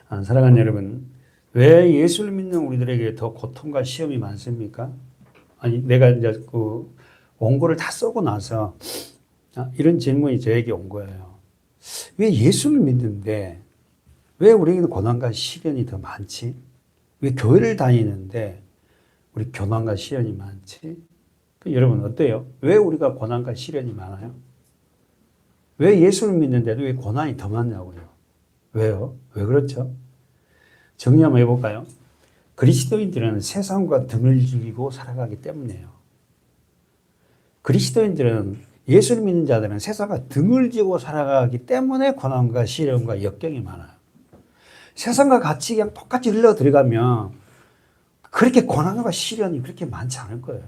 사랑하는 여러분, 왜 예수를 믿는 우리들에게 더 고통과 시험이 많습니까? 아니, 내가 이제 그 원고를 다 쓰고 나서 이런 질문이 저에게 온 거예요. 왜 예수를 믿는데 왜 우리에게는 고난과 시련이 더 많지? 왜 교회를 다니는데 우리 고난과 시련이 많지? 여러분 어때요? 왜 우리가 고난과 시련이 많아요? 왜 예수를 믿는데도 왜 고난이 더 많냐고요? 왜요? 왜 그렇죠? 정리 한번 해볼까요? 그리스도인들은 세상과 등을 죽이고 살아가기 때문이에요. 그리스도인들은 예수를 믿는 자들은 세상과 등을 지고 살아가기 때문에 고난과 시련과 역경이 많아요. 세상과 같이 그냥 똑같이 흘러 들어가면 그렇게 고난과 시련이 그렇게 많지 않을 거예요.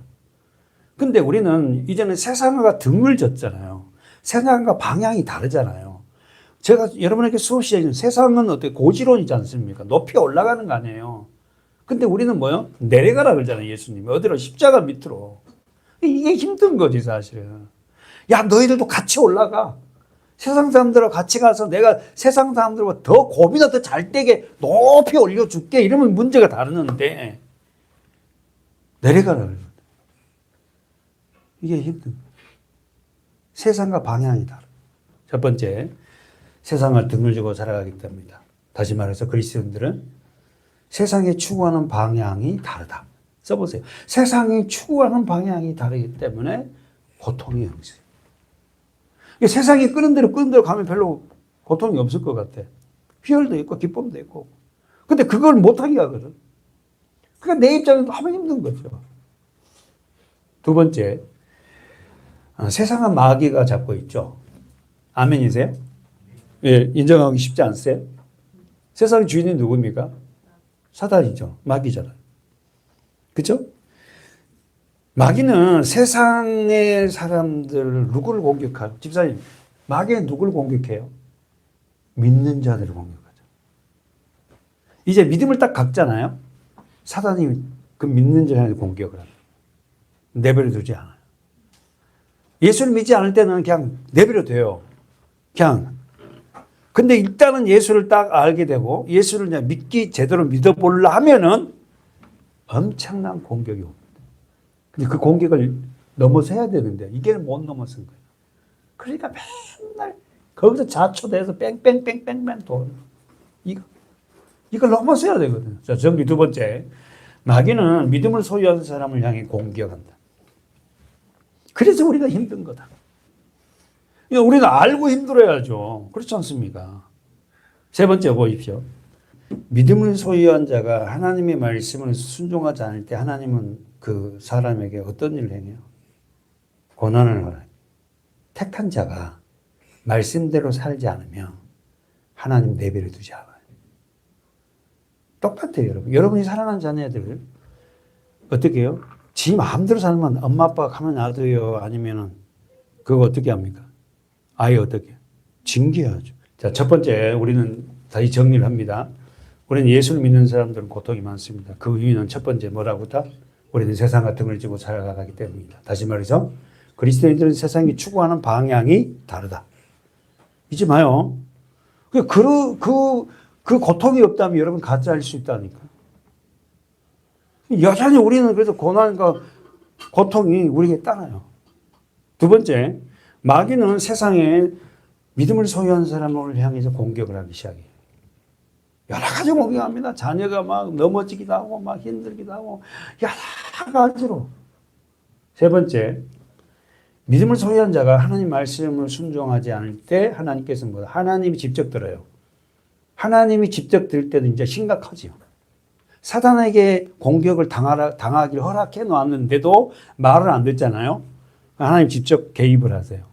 근데 우리는 이제는 세상과 등을 졌잖아요. 세상과 방향이 다르잖아요. 제가 여러분에게 수업 시간에 세상은 어떻게 고지론이지 않습니까? 높이 올라가는 거 아니에요. 근데 우리는 뭐요? 내려가라 그러잖아요. 예수님이. 어디로? 십자가 밑으로. 이게 힘든 거지 사실은. 야 너희들도 같이 올라가. 세상 사람들하고 같이 가서 내가 세상 사람들보다 더 고비나 더 잘 되게 높이 올려줄게. 이러면 문제가 다르는데 내려가라 그래요. 이게 힘든 거예요. 세상과 방향이 다르다. 첫 번째, 세상을 등을 지고 살아가기 때문이다. 다시 말해서 그리스도인들은 세상이 추구하는 방향이 다르다. 써보세요. 세상이 추구하는 방향이 다르기 때문에 고통이 없어요. 세상이 끄는 대로 가면 별로 고통이 없을 것 같아. 희열도 있고 기쁨도 있고. 근데 그걸 못하게 하거든. 그러니까 내 입장에서 너무 힘든 거죠. 두 번째, 세상은 마귀가 잡고 있죠. 아멘이세요? 예, 인정하기 쉽지 않으세요? 세상의 주인이 누굽니까? 사단이죠. 마귀잖아요. 그렇죠? 마귀는 세상의 사람들을 누구를 공격하요? 집사님, 마귀는 누구를 공격해요? 믿는 자들을 공격하죠. 이제 믿음을 딱 갖잖아요. 사단이 그 믿는 자를 공격을 합니다. 내버려 두지 않아요. 예수를 믿지 않을 때는 그냥 내버려 둬요. 그냥. 근데 일단은 예수를 딱 알게 되고 예수를 그냥 제대로 믿어보려 하면은 엄청난 공격이 옵니다. 근데 그 공격을 넘어서야 되는데 이게 못 넘어선 거예요. 그러니까 맨날 거기서 자초돼서 뺑뺑뺑뺑뺑 돈. 이걸 넘어서야 되거든요. 자, 정리 두 번째. 마귀는 믿음을 소유한 사람을 향해 공격한다. 그래서 우리가 힘든 거다. 우리는 알고 힘들어야죠. 그렇지 않습니까? 세 번째 보십시오. 믿음을 소유한 자가 하나님의 말씀을 순종하지 않을 때 하나님은 그 사람에게 어떤 일을 행해요? 고난을 허락해요. 택한 자가 말씀대로 살지 않으면 하나님 내버려 두지 않아요. 똑같아요, 여러분. 여러분이 사랑하는 자녀들 어떻게 해요? 지 마음대로 살면 엄마 아빠가 가만 놔둬요. 아니면은 그거 어떻게 합니까? 아예 어떻게? 징계하죠. 자, 첫 번째 우리는 다시 정리를 합니다. 우리는 예수를 믿는 사람들은 고통이 많습니다. 그 이유는 첫 번째 뭐라고다? 우리는 세상과 등을 지고 살아가기 때문입니다. 다시 말해서 그리스도인들은 세상이 추구하는 방향이 다르다. 잊지 마요. 그 고통이 없다면 여러분 가짜일 수 있다니까. 여전히 우리는 그래서 고난과 고통이 우리에게 따라요. 두 번째, 마귀는 세상에 믿음을 소유한 사람을 향해서 공격을 하기 시작해요. 여러 가지 공격합니다. 자녀가 막 넘어지기도 하고 막 힘들기도 하고 여러 가지로. 세 번째, 믿음을 소유한 자가 하나님 말씀을 순종하지 않을 때 하나님께서는 뭐다? 하나님이 직접 들어요. 하나님이 직접 들 때도 이제 심각하지요. 사단에게 공격을 당하기를 허락해 놓았는데도 말을 안 듣잖아요. 하나님 직접 개입을 하세요.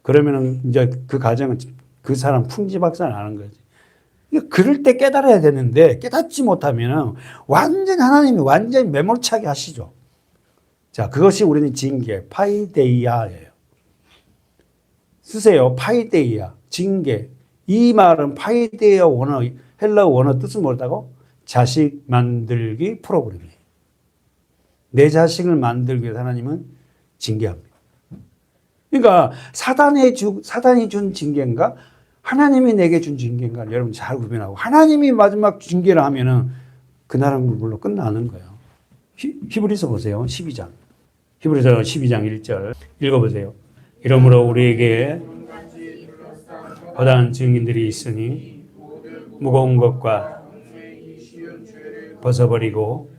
그러면은 이제 그 가정은 그 사람 풍지박산 하는 거지. 그럴 때 깨달아야 되는데 깨닫지 못하면 하나님이 완전히 매몰차게 하시죠. 자, 그것이 우리는 징계, 파이데이아예요. 쓰세요. 파이데이아, 징계. 이 말은 파이데이아 원어, 헬라어 원어 뜻은 뭐라고? 자식 만들기 프로그램이에요. 내 자식을 만들기 위해서 하나님은 징계합니다. 그러니까 사단이 준 징계인가? 하나님이 내게 준 징계인가 여러분 잘 구별하고 하나님이 마지막 징계를 하면은 그 나라는 물로 끝나는 거예요. 히브리서 보세요. 12장. 히브리서 12장 1절 읽어보세요. 이러므로 우리에게 거다한 증인들이 있으니 무거운 것과 벗어버리고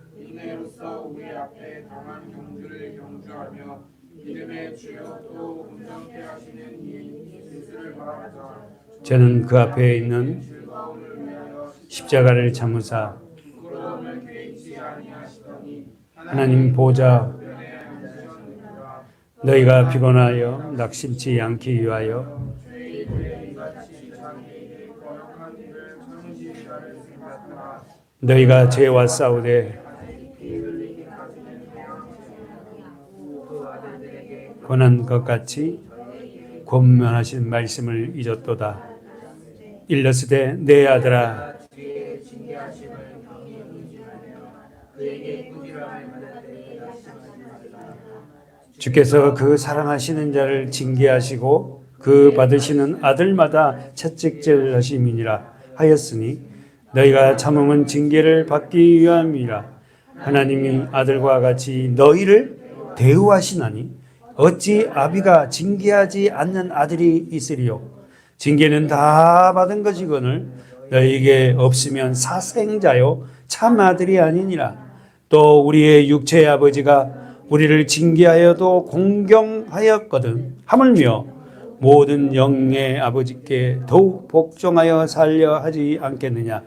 저는 그 앞에 있는 십자가를 참으사 하나님 보좌 너희가 피곤하여 낙심치 않기 위하여 너희가 죄와 싸우되 권한 것 같이 권면하신 말씀을 잊었도다. 일러스되 내 아들아 주께서 그 사랑하시는 자를 징계하시고 그 받으시는 아들마다 채찍질 하심이니라 하였으니 너희가 참음은 징계를 받기 위함이라. 하나님이 아들과 같이 너희를 대우하시나니 어찌 아비가 징계하지 않는 아들이 있으리요. 징계는 다 받은 것이거늘 너희에게 없으면 사생자요 참 아들이 아니니라. 또 우리의 육체의 아버지가 우리를 징계하여도 공경하였거든 하물며 모든 영의 아버지께 더욱 복종하여 살려 하지 않겠느냐.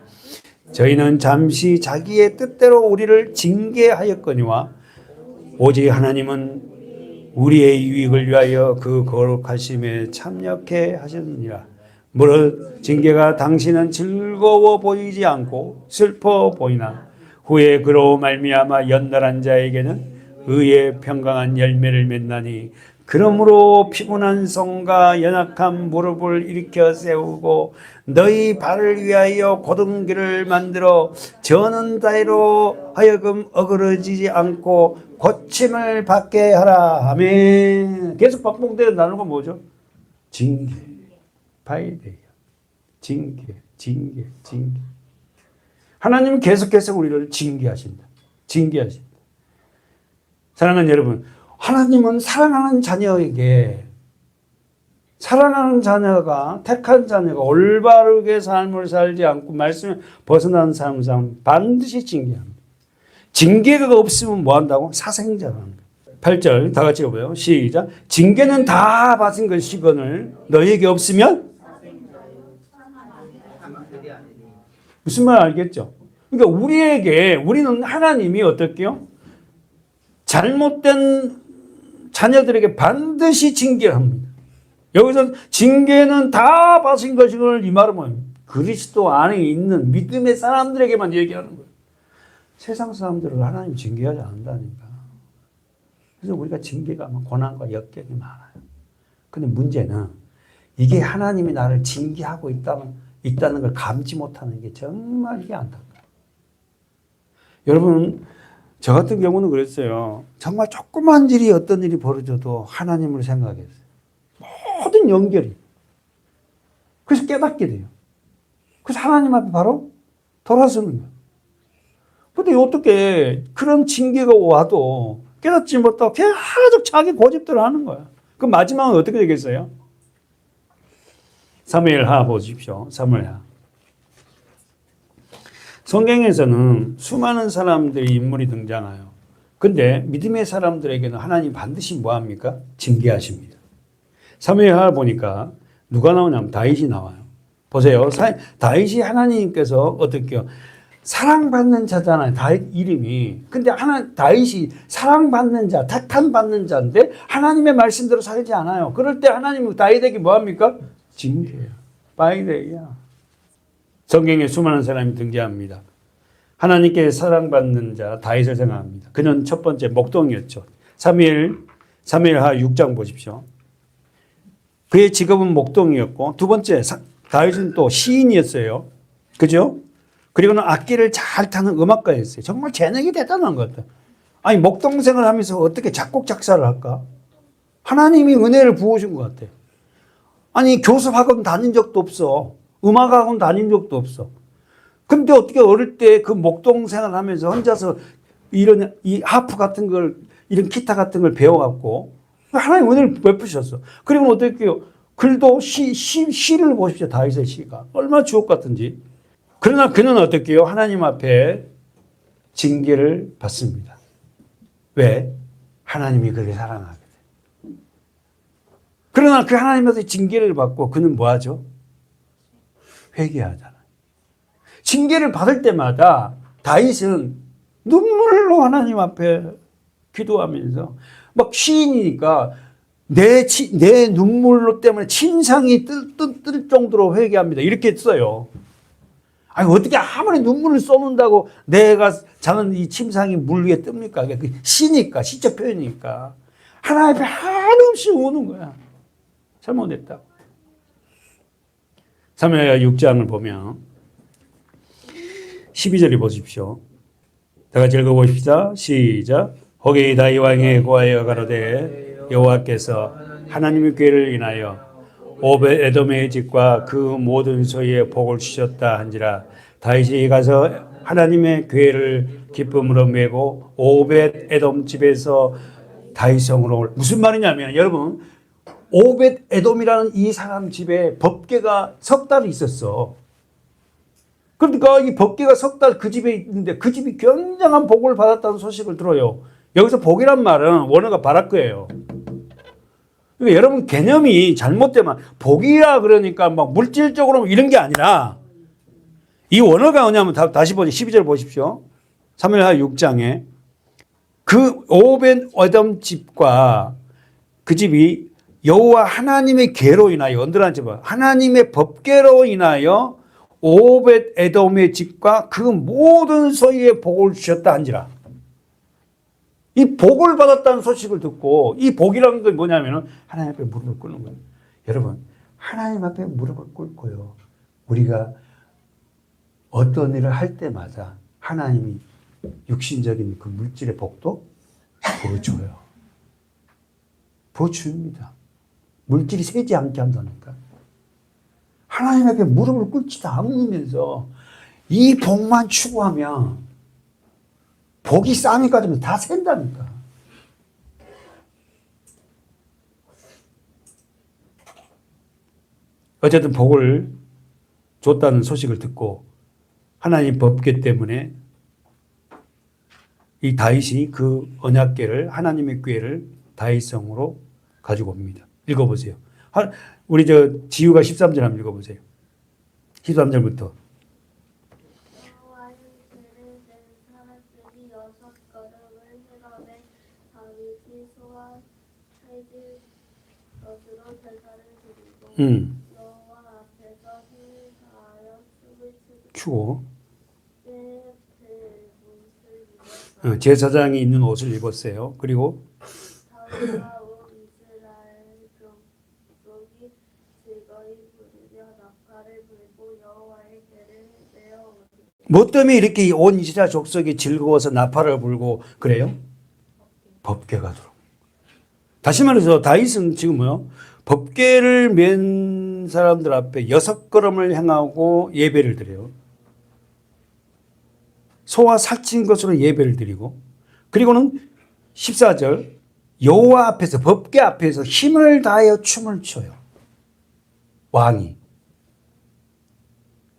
저희는 잠시 자기의 뜻대로 우리를 징계하였거니와 오직 하나님은 우리의 유익을 위하여 그 거룩하심에 참여케 하셨느니라. 무릇 징계가 당신은 즐거워 보이지 않고 슬퍼 보이나 후에 그로 말미암아 연달한 자에게는 의의 평강한 열매를 맺나니 그러므로 피곤한 손과 연약한 무릎을 일으켜 세우고 너희 발을 위하여 곧은 길을 만들어 저는 다이로 하여금 어그러지지 않고 고침을 받게 하라. 아멘. 계속 반복되어 나누는 건 뭐죠? 징계, 바이데야, 징계. 하나님은 계속해서 우리를 징계하신다. 사랑하는 여러분, 하나님은 사랑하는 자녀가 택한 자녀가 올바르게 삶을 살지 않고 말씀에 벗어나는 삶을 살면 반드시 징계합니다. 징계가 없으면 뭐 한다고? 사생자라는 거예요. 8절 다 같이 읽어봐요. 시작. 징계는 다 받은 것이거늘 너희에게 없으면 무슨 말 알겠죠? 그러니까 우리는 하나님이 어떨게요? 잘못된 자녀들에게 반드시 징계를 합니다. 여기서 징계는 다 받은 것이거늘 이 말은 뭐예요? 그리스도 안에 있는 믿음의 사람들에게만 얘기하는 거예요. 세상 사람들을 하나님 징계하지 않는다니까. 그래서 우리가 징계가 고난과 역경이 많아요. 근데 문제는 이게 하나님이 나를 징계하고 있다는 걸 감지 못하는 게 정말 이게 안타까워요. 여러분, 저 같은 경우는 그랬어요. 정말 조그만 일이 어떤 일이 벌어져도 하나님을 생각했어요. 모든 연결이. 그래서 깨닫게 돼요. 그래서 하나님 앞에 바로 돌아서는 거예요. 근데 어떻게 그런 징계가 와도 깨닫지 못하고 계속 자기 고집대로 하는 거야. 그럼 마지막은 어떻게 되겠어요? 사무엘하 보십시오. 사무엘하. 성경에서는 수많은 사람들의 인물이 등장해요. 근데 믿음의 사람들에게는 하나님 반드시 뭐합니까? 징계하십니다. 사무엘하 보니까 누가 나오냐면 다윗이 나와요. 보세요. 다윗이 하나님께서 어떻게 사랑받는 자잖아요. 다윗 이름이. 근데 다윗이 사랑받는 자, 택함받는 자인데 하나님의 말씀대로 살지 않아요. 그럴 때 하나님은 다윗에게 뭐합니까? 징계예요. 바이데이야. 성경에 수많은 사람이 등장합니다. 하나님께 사랑받는 자 다윗을 생각합니다. 그는 첫 번째 목동이었죠. 사무엘하 6장 보십시오. 그의 직업은 목동이었고 두 번째 다윗은 또 시인이었어요. 그죠? 그리고는 악기를 잘 타는 음악가였어요. 정말 재능이 대단한 것 같아요. 아니 목동생을 하면서 어떻게 작곡 작사를 할까? 하나님이 은혜를 부어준 것 같아요. 아니 교습학원 다닌 적도 없어. 음악학원 다닌 적도 없어. 근데 어떻게 어릴 때 그 목동 생활하면서 혼자서 이런 이 하프 같은 걸 이런 기타 같은 걸 배워갖고 하나님 은혜를 베푸셨어. 그리고 어떻게 해요? 글도 시를 보십시오. 다윗의 시가 얼마나 주옥 같은지. 그러나 그는 어떻게 해요? 하나님 앞에 징계를 받습니다. 왜? 하나님이 그를 사랑하게 돼. 그러나 그 하나님한테 징계를 받고 그는 뭐 하죠? 회개하잖아요. 징계를 받을 때마다 다윗은 눈물로 하나님 앞에 기도하면서 막 시인이니까 내 눈물로 때문에 침상이 뜰 정도로 회개합니다. 이렇게 써요. 아니 어떻게 아무리 눈물을 쏟는다고 내가 자는 이 침상이 물 위에 뜹니까? 그 시니까 시적 표현이니까 하나님 앞에 한없이 우는 거야. 잘못했다고. 사무엘하 6장을 보면 12절을 보십시오. 다 같이 읽어보십시다. 시작. 호ゲ다윗 왕의 고하여 가로되 여호와께서 하나님의 궤를 인하여 오벳 에돔의 집과 그 모든 소유에 복을 주셨다 한지라. 다윗이 가서 하나님의 궤를 기쁨으로 메고 오벳 에돔 집에서 다윗 성으로. 무슨 말이냐면 여러분 오벳 에돔이라는 이 사람 집에 법궤가 석 달이 있었어. 그러니까 이 법궤가 석 달 그 집에 있는데 그 집이 굉장한 복을 받았다는 소식을 들어요. 여기서 복이란 말은 원어가 바라크예요. 그러니까 여러분 개념이 잘못되면 복이라 그러니까 막 물질적으로 이런 게 아니라 이 원어가 뭐냐면 다시 보죠. 12절 보십시오. 사무엘하 6장에 그 오벳 에돔 집과 그 집이 여호와 하나님의 궤로 인하여 언더라는 집은 하나님의 법궤로 인하여 오벳 에돔의 집과 그 모든 소유에 복을 주셨다 한지라. 이 복을 받았다는 소식을 듣고 이 복이라는 건 뭐냐면 하나님 앞에 무릎을 꿇는 거예요. 여러분 하나님 앞에 무릎을 꿇고요. 우리가 어떤 일을 할 때마다 하나님이 육신적인 그 물질의 복도 보여줘요. 보여줍니다. 물질이 새지 않게 한다니까. 하나님 앞에 무릎을 꿇지도 않으면서 이 복만 추구하면 복이 쌈이 까지면 다 샌다니까. 어쨌든 복을 줬다는 소식을 듣고 하나님 법궤 때문에 이 다윗이 그 언약궤를 하나님의 궤를 다윗성으로 가지고 옵니다. 읽어보세요. 우리 지우가 13절 한번 읽어보세요. 13절부터. 추고 제사장이 입는 옷을 입었어요. 그리고 뭐 때문에 이렇게 온 이스라엘 족속이 즐거워서 나팔을 불고 그래요? 법궤가 들어. 다시 말해서 다윗은 지금 뭐요? 법궤를 맨 사람들 앞에 6걸음을 행하고 예배를 드려요. 소와 살찐 것으로 예배를 드리고 그리고는 14절 여호와 앞에서 법궤 앞에서 힘을 다하여 춤을 춰요. 왕이.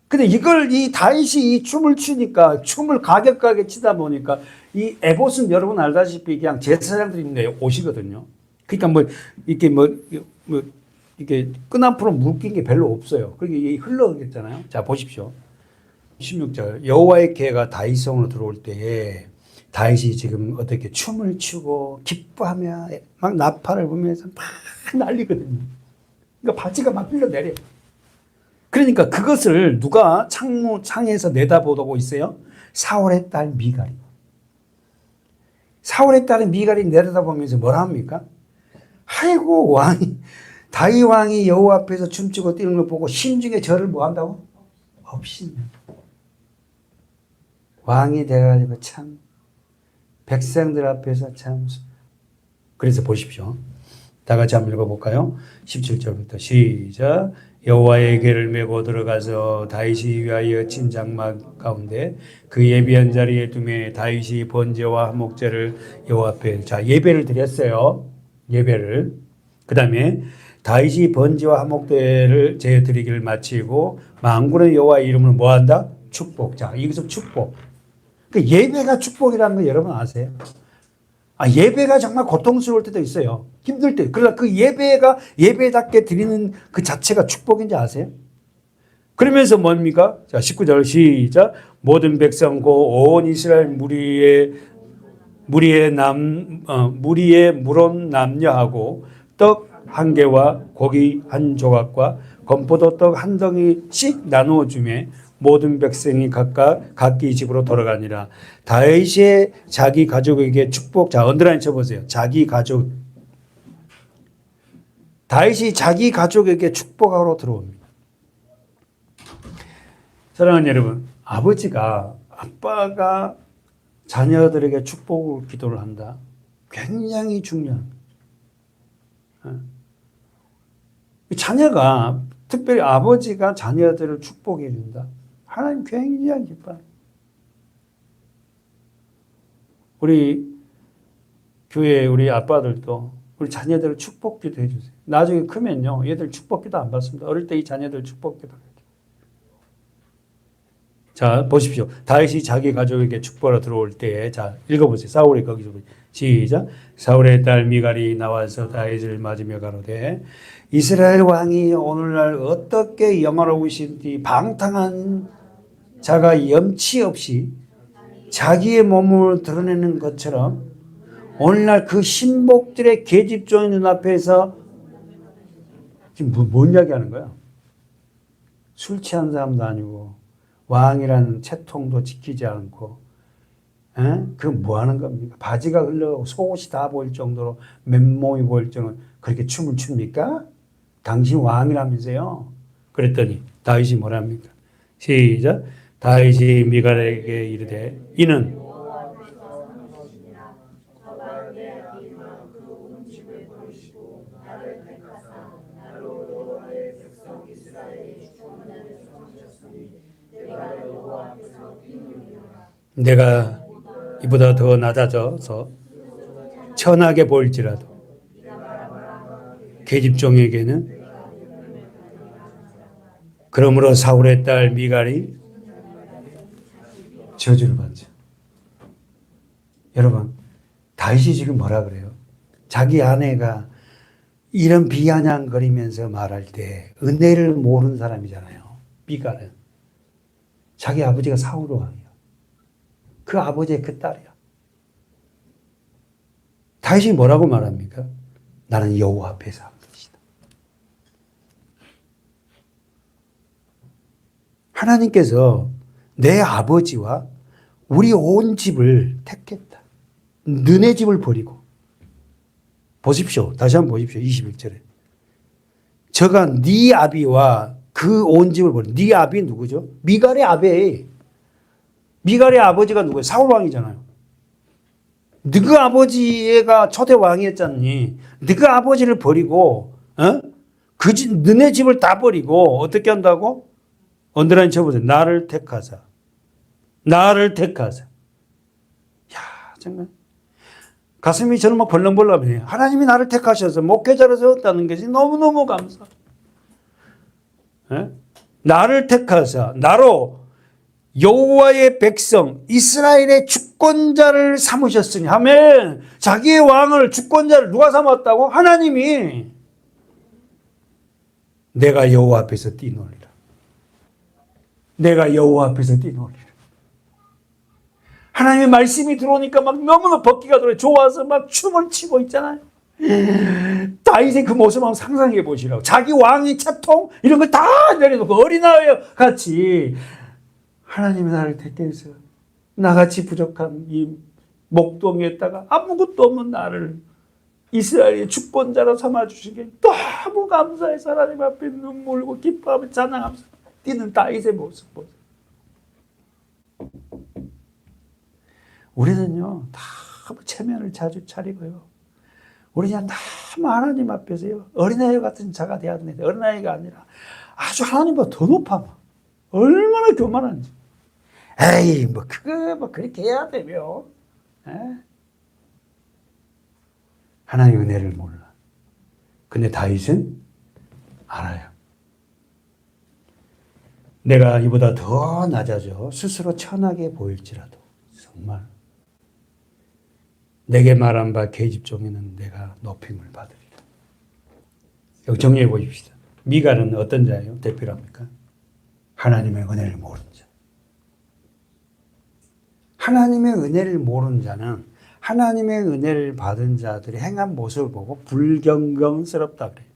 근데 이 다윗이 이 춤을 추니까 춤을 가격가게 치다 보니까 이 에봇은 여러분 알다시피 그냥 제사장들이 입는 옷이거든요. 그러니까 이렇게 끈 앞으로 묶인 게 별로 없어요. 그게 흘러가겠잖아요. 자, 보십시오. 16절 여호와의 궤가 다윗성으로 들어올 때에 다윗이 지금 어떻게 춤을 추고 기뻐하며 막 나팔을 불면서 막 난리거든요. 그러니까 바지가 막 흘러내려. 그러니까 그것을 누가 창에서 내다보고 있어요? 사울의 딸 미갈이. 사울의 딸 미갈이 내려다보면서 뭐라 합니까? 아이고 다윗 왕이 여호와 앞에서 춤추고 뛰는 걸 보고 심중에 저를 뭐 한다고? 없이는. 왕이 돼가지고 참 백성들 앞에서 참. 그래서 보십시오. 다 같이 한번 읽어볼까요? 17절부터 시작. 여호와의 궤를 메고 들어가서 다윗이 위하여 친 장막 가운데 그 예비한 자리에 두매 다윗이 번제와 화목제를 여호와 앞에 예배를 드렸어요. 예배를. 그 다음에 다윗이 번제와 화목제를 드리기를 마치고 만군의 여호와의 이름으로 뭐한다? 축복. 자, 여기서 축복. 그 예배가 축복이라는 거 여러분 아세요? 예배가 정말 고통스러울 때도 있어요. 힘들 때. 그러나 그 예배가 예배답게 드리는 그 자체가 축복인지 아세요? 그러면서 뭡니까? 자, 19절 시작. 모든 백성 고 온 이스라엘 무리의 물온 남녀하고 떡 한 개와 고기 한 조각과 건포도 떡 한 덩이씩 나누어 주매 모든 백성이 각각 각기 집으로 돌아가니라. 다윗의 자기 가족에게 축복. 자, 언더라인 쳐보세요. 자기 가족. 다윗이 자기 가족에게 축복하러 들어옵니다. 사랑하는 여러분, 아빠가 자녀들에게 축복을 기도를 한다. 굉장히 중요한. 자녀가, 특별히 아버지가 자녀들을 축복해 준다. 하나님 굉장히 기뻐요. 우리 교회 우리 아빠들도 우리 자녀들을 축복기도 해주세요. 나중에 크면요, 얘들 축복기도 안 받습니다. 어릴 때 이 자녀들 축복기도 해요. 자, 보십시오. 다윗이 자기 가족에게 축복하러 들어올 때, 자, 읽어보세요. 사울이 거기서 시작. 사울의 딸 미갈이 나와서 다윗을 맞으며 가로되 이스라엘 왕이 오늘날 어떻게 영화로우신지 방탕한 자가 염치 없이 자기의 몸을 드러내는 것처럼 오늘날 그 신복들의 계집종의 눈앞에서 지금 뭔 이야기 하는 거야? 술 취한 사람도 아니고 왕이라는 채통도 지키지 않고 그 뭐 하는 겁니까? 바지가 흘러가고 속옷이 다 보일 정도로 맨몸이 보일 정도로 그렇게 춤을 춥니까? 당신 왕이라면서요? 그랬더니 다윗이 뭐랍니까? 시작. 다윗이 미갈에게 이르되 이는 내가 이보다 더 낮아져서 천하게 보일지라도 계집종에게는 그러므로 사울의 딸 미갈이 저주를 받죠. 여러분, 다윗이 지금 뭐라 그래요? 자기 아내가 이런 비아냥거리면서 말할 때 은혜를 모르는 사람이잖아요. 미갈은. 자기 아버지가 사울 왕이야. 그 아버지의 그 딸이야. 다윗이 뭐라고 말합니까? 나는 여호와 앞에서 한 것이다. 하나님께서 내 아버지와 우리 온 집을 택했다. 너네 집을 버리고. 보십시오. 다시 한번 보십시오. 21절에. 저가 네 아비와 그 온 집을 버린. 네 아비 누구죠? 미갈의 아비. 미갈의 아버지가 누구예요? 사울 왕이잖아요. 너가 아버지가 초대 왕이었잖니. 너가 아버지를 버리고 너네 집을 다 버리고 어떻게 한다고? 언더라인 쳐보세요. 나를 택하사. 나를 택하사. 야, 정말 가슴이 저는 막 벌렁벌렁해요. 하나님이 나를 택하셔서 목회자로 세웠다는 것이 너무너무 감사. 나를 택하사 나로 여호와의 백성 이스라엘의 주권자를 삼으셨으니 하면 자기의 왕을 주권자를 누가 삼았다고? 하나님이. 내가 여호와 앞에서 뛰놀리라. 내가 여호와 앞에서 뛰놀리라. 하나님의 말씀이 들어오니까 막 너무나 벗기가 들어요. 좋아서 막 춤을 추고 있잖아요. 다윗의 그 모습 한번 상상해 보시라고. 자기 왕의 채통 이런 걸 다 내려놓고 어린아이 같이 하나님이 나를 택해서 나같이 부족한 이 목동에다가 아무것도 없는 나를 이스라엘의 주권자로 삼아주시기에 너무 감사해서 하나님 앞에 눈물 흘리고 기뻐하며 찬양하면서 뛰는 다윗의 모습 보세요. 우리는요 다 체면을 자주 차리고요. 우리 그냥 참 하나님 앞에서요 어린아이 같은 자가 돼야 되는데 어린아이가 아니라 아주 하나님보다 더 높아. 얼마나 교만한지. 에이 뭐 그거 뭐 그렇게 해야 되며. 하나님의 은혜를 몰라. 근데 다윗은 알아요. 내가 이보다 더 낮아져 스스로 천하게 보일지라도 정말 내게 말한 바 계집종에는 내가 높임을 받으리라. 여기 정리해 보십시다. 미가는 어떤 자예요? 대표랍니까? 하나님의 은혜를 모르는 자. 하나님의 은혜를 모르는 자는 하나님의 은혜를 받은 자들이 행한 모습을 보고 불경건스럽다 그래요.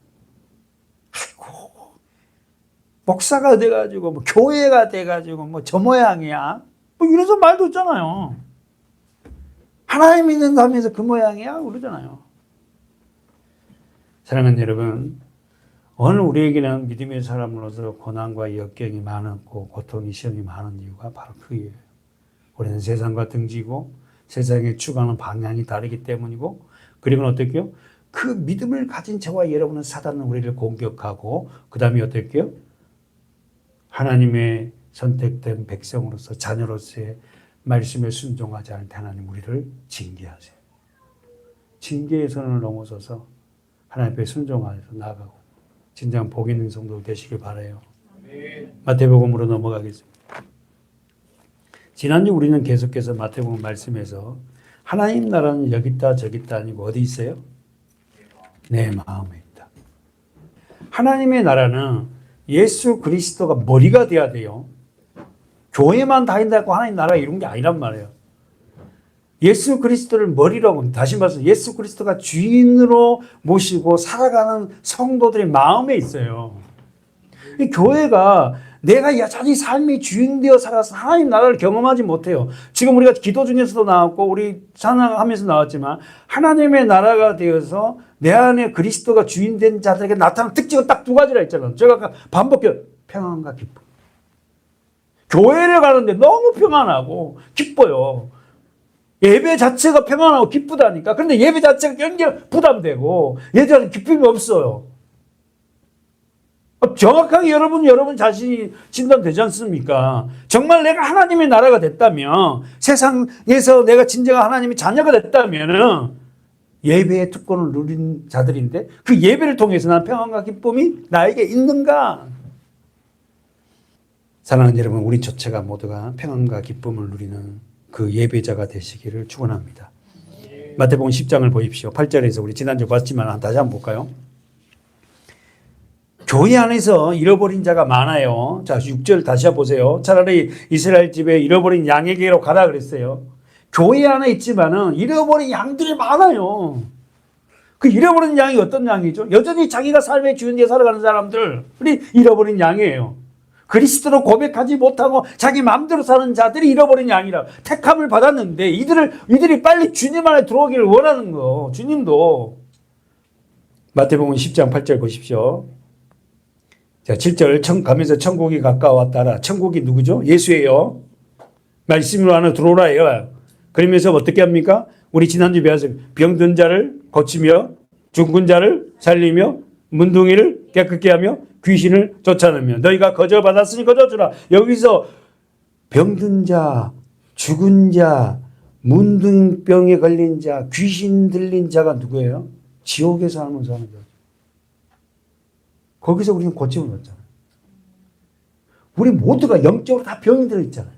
아이고, 목사가 돼가지고, 뭐 교회가 돼가지고, 뭐 저 모양이야. 뭐 이래서 말도 있잖아요. 하나님 믿는다면서 그 모양이야? 그러잖아요. 사랑하는 여러분, 오늘 우리에게는 믿음의 사람으로서 고난과 역경이 많았고, 고통이 시험이 많은 이유가 바로 그이에요. 우리는 세상과 등지고, 세상에 추구하는 방향이 다르기 때문이고, 그리고 어떻게요? 그 믿음을 가진 저와 여러분은 사단은 우리를 공격하고, 그 다음에 어떻게요? 하나님의 선택된 백성으로서 자녀로서의 말씀에 순종하지 않을 때 하나님 우리를 징계하세요. 징계의 선을 넘어서서 하나님 앞에 순종하여서 나아가고 진정 복 있는 성도 되시길 바라요. 마태복음으로 넘어가겠습니다. 지난주 우리는 계속해서 마태복음 말씀에서 하나님 나라는 여기 있다 저기 있다 아니고 어디 있어요? 내 마음에 있다. 하나님의 나라는 예수 그리스도가 머리가 돼야 돼요. 교회만 다닌다고 하나님 나라가 이런 게 아니란 말이에요. 예수 그리스도를 머리라고, 다시 말해서 예수 그리스도가 주인으로 모시고 살아가는 성도들의 마음에 있어요. 이 교회가 내가 여전히 삶의 주인되어 살아서 하나님 나라를 경험하지 못해요. 지금 우리가 기도 중에서도 나왔고 우리 찬양하면서 나왔지만 하나님의 나라가 되어서 내 안에 그리스도가 주인된 자들에게 나타나는 특징은 딱 두 가지라 했잖아요. 제가 아까 반복해요. 평안과 기쁨. 교회를 가는데 너무 평안하고 기뻐요. 예배 자체가 평안하고 기쁘다니까. 그런데 예배 자체가 굉장히 부담되고 예배자는 기쁨이 없어요. 정확하게 여러분 자신이 진단되지 않습니까? 정말 내가 하나님의 나라가 됐다면, 세상에서 내가 진정한 하나님의 자녀가 됐다면 예배의 특권을 누린 자들인데 그 예배를 통해서 난 평안과 기쁨이 나에게 있는가? 사랑하는 여러분, 우리 조차가 모두가 평안과 기쁨을 누리는 그 예배자가 되시기를 축원합니다. 마태복음 10장을 보십시오. 8절에서 우리 지난주 봤지만 다시 한번 볼까요? 교회 안에서 잃어버린 자가 많아요. 자, 6절 다시 한번 보세요. 차라리 이스라엘 집에 잃어버린 양에게로 가라 그랬어요. 교회 안에 있지만은 잃어버린 양들이 많아요. 그 잃어버린 양이 어떤 양이죠? 여전히 자기가 삶의 주인되어 살아가는 사람들이 잃어버린 양이에요. 그리스도로 고백하지 못하고 자기 마음대로 사는 자들이 잃어버린 양이라. 택함을 받았는데 이들이 빨리 주님 안에 들어오기를 원하는 거. 주님도. 마태복음 10장 8절 보십시오. 자, 7절 가면서 천국이 가까웠다라. 천국이 누구죠? 예수예요. 말씀으로 안에 들어오라예요. 그러면서 어떻게 합니까? 우리 지난주 배워서 병든 자를 고치며 죽은 자를 살리며 문둥이를 깨끗게 하며 귀신을 쫓아내며 너희가 거저 받았으니 거저 주라. 여기서 병든 자, 죽은 자, 문둥병에 걸린 자, 귀신 들린 자가 누구예요? 지옥에서 하는 사람이죠. 거기서 우리는 고침을 받잖아요. 우리 모두가 영적으로 다 병이 들어있잖아요.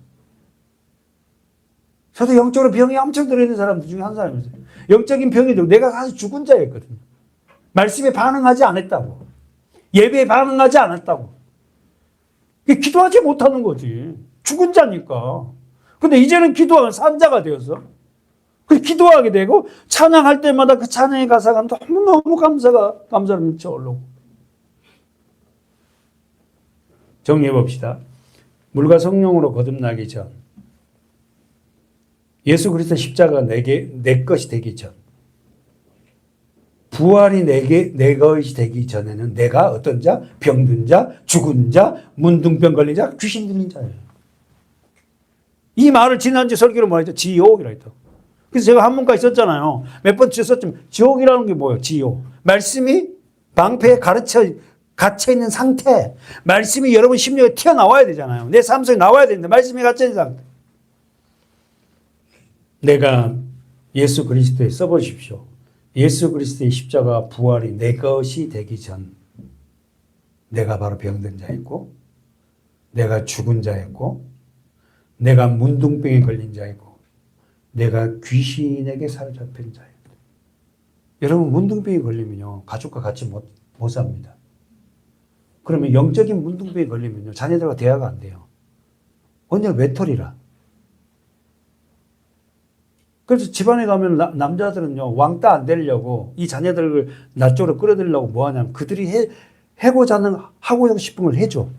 저도 영적으로 병이 엄청 들어있는 사람들 중에 한 사람이었어요. 영적인 병이 들고 내가 사실 죽은 자였거든요. 말씀에 반응하지 않았다고. 예배에 반응하지 않았다고. 기도하지 못하는 거지. 죽은 자니까. 근데 이제는 기도하면 산 자가 되어서 기도하게 되고 찬양할 때마다 그 찬양의 가사가 너무너무 감사를 미쳐 올라오고. 정리해 봅시다. 물과 성령으로 거듭나기 전, 예수 그리스도 십자가 내 것이 되기 전, 부활이 내 것이 되기 전에는 내가 어떤 자? 병든 자, 죽은 자, 문둥병 걸린 자, 귀신 들린 자예요. 이 말을 지난주 설교로 말했죠. 지옥이라 했다. 그래서 제가 한문까지 썼잖아요. 몇 번 썼지만 지옥이라는 게 뭐예요? 지옥. 말씀이 방패에 갇혀 있는 상태. 말씀이 여러분 심령에 튀어나와야 되잖아요. 내 삶 속에 나와야 되는데 말씀이 갇혀 있는 상태. 내가 예수 그리스도에 써보십시오. 예수 그리스도의 십자가 부활이 내 것이 되기 전 내가 바로 병든 자였고 내가 죽은 자였고 내가 문둥병에 걸린 자이고 내가 귀신에게 사로잡힌 자예요. 여러분 문둥병에 걸리면요 가족과 같이 못 삽니다. 그러면 영적인 문둥병에 걸리면요 자녀들과 대화가 안 돼요. 언제나 외톨이라. 그래서 집안에 가면 남자들은요 왕따 안 되려고 이 자녀들을 나 쪽으로 끌어들이려고 뭐 하냐면 그들이 하고 싶은 걸 해줘.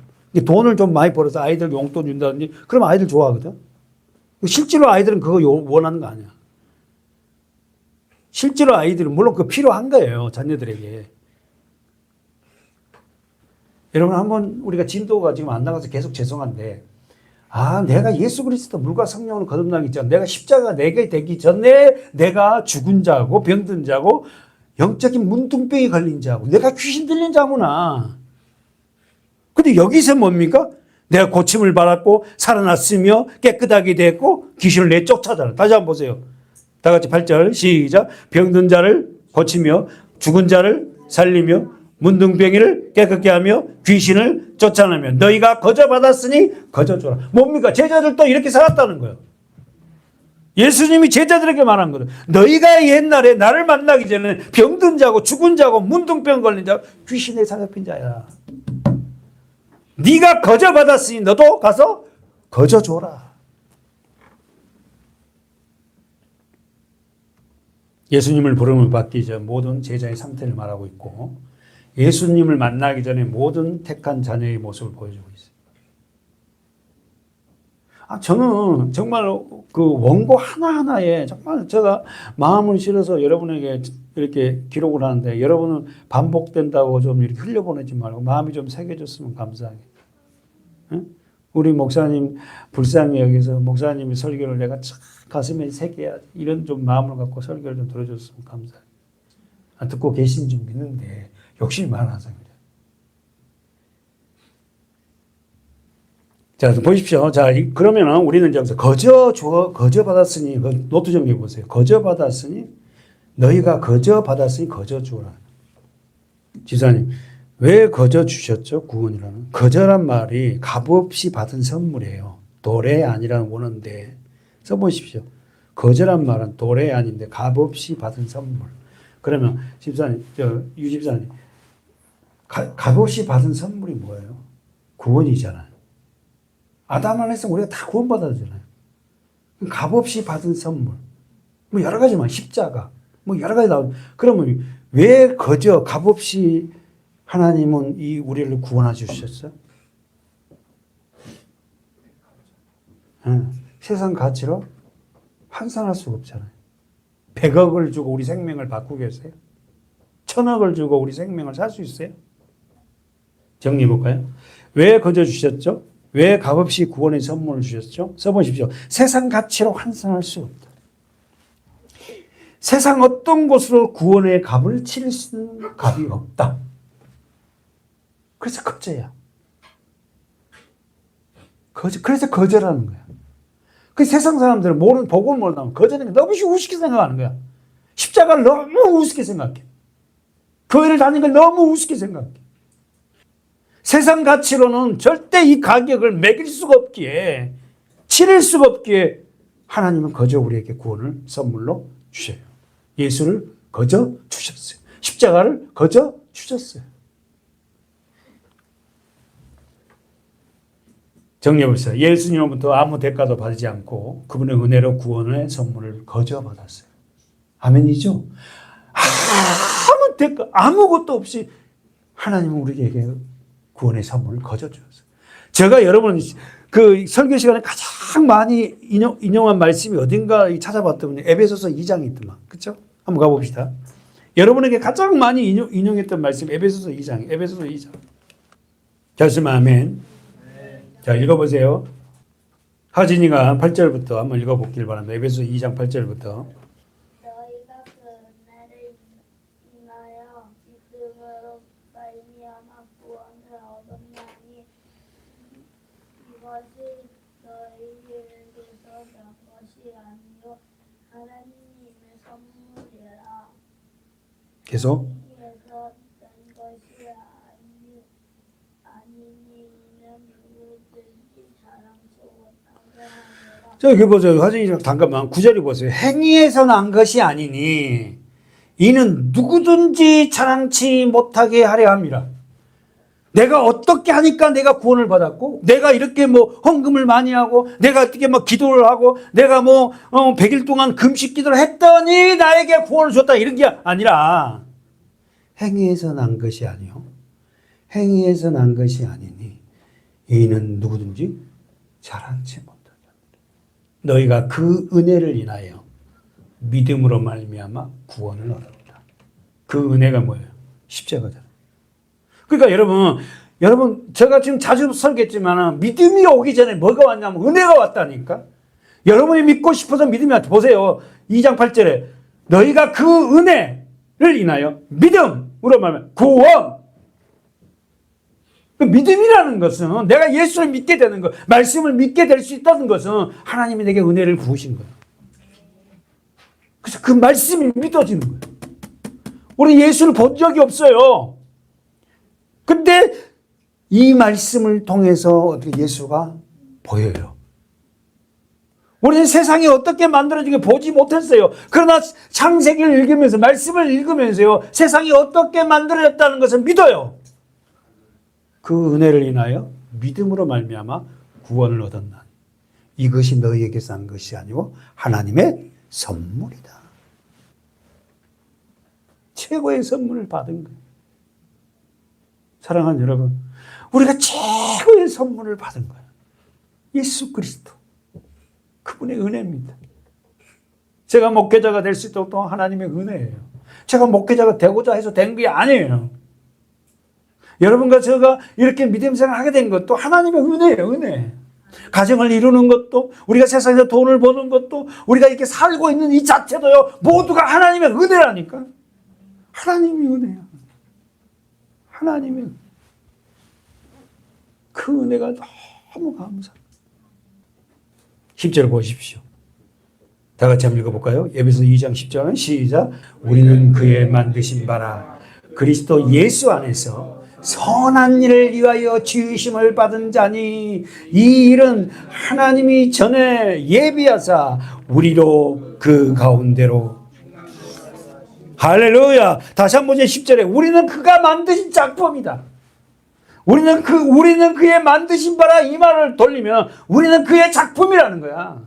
돈을 좀 많이 벌어서 아이들에게 용돈 준다든지 그러면 아이들 좋아하거든. 실제로 아이들은 그거 원하는 거 아니야. 실제로 아이들은 물론 그거 필요한 거예요. 자녀들에게. 여러분 한번 우리가 진도가 지금 안 나가서 계속 죄송한데 내가 예수 그리스도 물과 성령으로 거듭나기 전 내가 십자가 내게 되기 전에 내가 죽은 자고 병든 자고 영적인 문둥병이 걸린 자고 내가 귀신 들린 자구나. 근데 여기서 뭡니까? 내가 고침을 받았고 살아났으며 깨끗하게 됐고 귀신을 내쫓아잖아. 다시 한번 보세요. 다 같이 8절 시작. 병든 자를 고치며 죽은 자를 살리며 문둥병이를 깨끗게 하며 귀신을 쫓아내며 너희가 거저 받았으니 거저 줘라. 뭡니까? 제자들도 이렇게 살았다는 거예요. 예수님이 제자들에게 말한 거예요. 너희가 옛날에 나를 만나기 전에 병든 자고 죽은 자고 문둥병 걸린 자 귀신에 사로잡힌 자야. 네가 거저 받았으니 너도 가서 거저 줘라. 예수님을 부름을 받기 전 모든 제자의 상태를 말하고 있고 예수님을 만나기 전에 모든 택한 자녀의 모습을 보여주고 있어요. 저는 정말 그 원고 하나하나에 정말 제가 마음을 실어서 여러분에게 이렇게 기록을 하는데 여러분은 반복된다고 좀 이렇게 흘려보내지 말고 마음이 좀 새겨졌으면 감사하겠다. 응? 우리 목사님 불쌍히 여기서 목사님의 설교를 내가 참 가슴에 새겨야 이런 좀 마음을 갖고 설교를 좀 들어줬으면 감사해요. 듣고 계신 줄 믿는데 욕심이 많아서 그래요. 자, 보십시오. 자, 그러면은 우리는 여기서 거저 받았으니, 노트 정리해 보세요. 거저 받았으니, 너희가 거저 받았으니 거저 주라. 지사님, 왜 거저 주셨죠? 구원이라는. 거저란 말이 값없이 받은 선물이에요. 도래 아니라는 원어인데, 써보십시오. 거저란 말은 도래 아닌데 값없이 받은 선물. 그러면 집사님, 유 집사님, 값없이 받은 선물이 뭐예요? 구원이잖아요. 아담 안에서 우리가 다 구원받았잖아요. 값없이 받은 선물. 뭐 여러 가지만 십자가. 뭐 여러 가지 나오는. 그러면 왜 거저 값없이 하나님은 이 우리를 구원해 주셨어요? 세상 가치로 환산할 수가 없잖아요. 100억을 주고 우리 생명을 바꾸겠어요? 1000억을 주고 우리 생명을 살 수 있어요? 정리해 볼까요? 왜 거저 주셨죠? 왜 값없이 구원의 선물을 주셨죠? 써보십시오. 세상 가치로 환산할 수 없다. 세상 어떤 곳으로 구원의 값을 치를 수 있는 값이 없다. 그래서 거저야. 그래서 거저라는 거야. 그 세상 사람들은 복음을 모르면 거저는 너무 우습게 생각하는 거야. 십자가를 너무 우습게 생각해. 교회를 다니는 걸 너무 우습게 생각해. 세상 가치로는 절대 이 가격을 매길 수가 없기에 치를 수가 없기에 하나님은 거저 우리에게 구원을 선물로 주셔요. 예수를 거저 주셨어요. 십자가를 거저 주셨어요. 정리해보세요. 예수님으로부터 아무 대가도 받지 않고 그분의 은혜로 구원의 선물을 거저 받았어요. 아멘이죠? 아무 대가, 아무것도 없이 하나님은 우리에게 구원의 선물을 거저 주셨어요. 제가 여러분 그 설교 시간에 가장 많이 인용한 말씀이 어딘가 찾아봤더니 에베소서 2장이 있더만. 그렇죠? 한번 가봅시다. 여러분에게 가장 많이 인용했던 말씀이 에베소서 2장. 에베소서 2장. 결심 아멘. 자, 읽어보세요. 하진이가 8절부터 한번 읽어보길 바랍니다. 에베소서 2장 8절부터. 아니요 하나님의 선물이라. 계속. 여기에서 난 것이 아니니 이는 누구든지 자랑스러워 하느라. 저 여기 보세요. 화정이랑 잠깐만 9절에 보세요. 행위에서 난 것이 아니니 이는 누구든지 자랑치 못하게 하려 함이라. 내가 어떻게 하니까 내가 구원을 받았고, 내가 이렇게 뭐 헌금을 많이 하고, 내가 어떻게 뭐 기도를 하고, 내가 뭐 100일 동안 금식 기도를 했더니 나에게 구원을 줬다 이런 게 아니라 행위에서 난 것이 아니요. 행위에서 난 것이 아니니 이는 누구든지 자랑치 못하다. 너희가 그 은혜를 인하여 믿음으로 말미암아 구원을 얻었다. 그 은혜가 뭐예요? 십자가잖아요. 그러니까 여러분 제가 지금 자주 설계했지만 믿음이 오기 전에 뭐가 왔냐면 은혜가 왔다니까. 여러분이 믿고 싶어서 믿음이 왔다. 보세요. 2장 8절에 너희가 그 은혜를 인하여 믿음으로 말하면 구원. 그 믿음이라는 것은 내가 예수를 믿게 되는 것, 말씀을 믿게 될 수 있다는 것은 하나님이 내게 은혜를 부으신 거예요. 그래서 그 말씀이 믿어지는 거예요. 우리 예수를 본 적이 없어요. 근데 이 말씀을 통해서 어떻게 예수가 보여요. 우리는 세상이 어떻게 만들어지게 보지 못했어요. 그러나 창세기를 읽으면서 말씀을 읽으면서요. 세상이 어떻게 만들어졌다는 것을 믿어요. 그 은혜를 인하여 믿음으로 말미암아 구원을 얻었나니 이것이 너희에게서 난 것이 아니고 하나님의 선물이다. 최고의 선물을 받은 거예요. 사랑하는 여러분, 우리가 최고의 선물을 받은 거예요. 예수 그리스도. 그분의 은혜입니다. 제가 목회자가 될 수 있도록 또 하나님의 은혜예요. 제가 목회자가 되고자 해서 된 게 아니에요. 여러분과 제가 이렇게 믿음 생활하게 된 것도 하나님의 은혜예요. 은혜. 가정을 이루는 것도, 우리가 세상에서 돈을 버는 것도, 우리가 이렇게 살고 있는 이 자체도요, 모두가 하나님의 은혜라니까. 하나님의 은혜야. 하나님의 그 은혜가 너무 감사합니다. 10절 보십시오. 다 같이 한번 읽어볼까요? 에베소 2장 10절은 시작. 우리는 그의 만드신 바라 그리스도 예수 안에서 선한 일을 위하여 지으심을 받은 자니 이 일은 하나님이 전에 예비하사 우리로 그 가운데로 할렐루야. 다시 한번 10절에 우리는 그가 만드신 작품이다. 우리는 그의 만드신 바라 이 말을 돌리면 우리는 그의 작품이라는 거야.